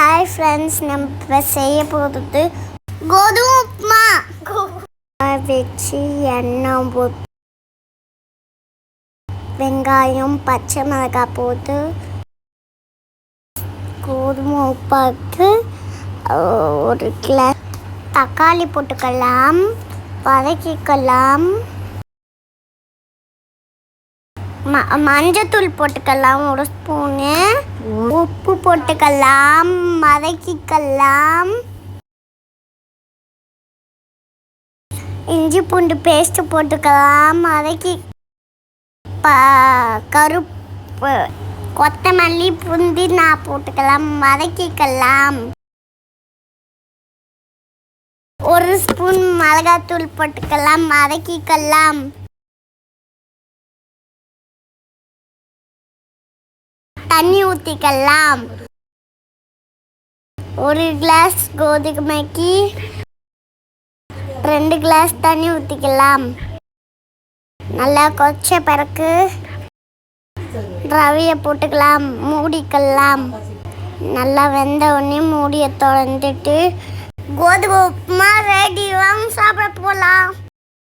Hi friends, நம்ம இப்போ செய்ய போகிறது கோதுமை உப்புமா. வச்சு எண்ணெய் போட்டு வெங்காயம் பச்சை மிளகாய் போட்டு கோதுமை உப்பாட்டு ஒரு கிளாஸ் தக்காளி போட்டுக்கலாம், வதக்கிக்கலாம். மஞ்சத்தூள் போட்டுக்கலாம், ஒரு ஸ்பூனு உப்பு போட்டுக்கலாம், வதக்கிக்கலாம். இஞ்சி பூண்டு பேஸ்ட் போட்டுக்கலாம், வதக்கி கருப்பு கொத்தமல்லி புதினா போட்டுக்கலாம், வதக்கிக்கலாம். ஒரு ஸ்பூன் மிளகாத்தூள் போட்டுக்கலாம், வதக்கிக்கலாம். தண்ணி ஊற்றிக்கலாம். ஒரு கிளாஸ் கோதுமைக்கு 2 கிளாஸ் தண்ணி ஊற்றிக்கலாம். நல்லா கொச்ச பிறகு ரவையை போட்டுக்கலாம், மூடிக்கலாம். நல்லா வெந்த உடனே மூடியை திறந்துட்டு கோதுமை உப்புமா ரெடி. வாங்க சாப்பிட போகலாம்.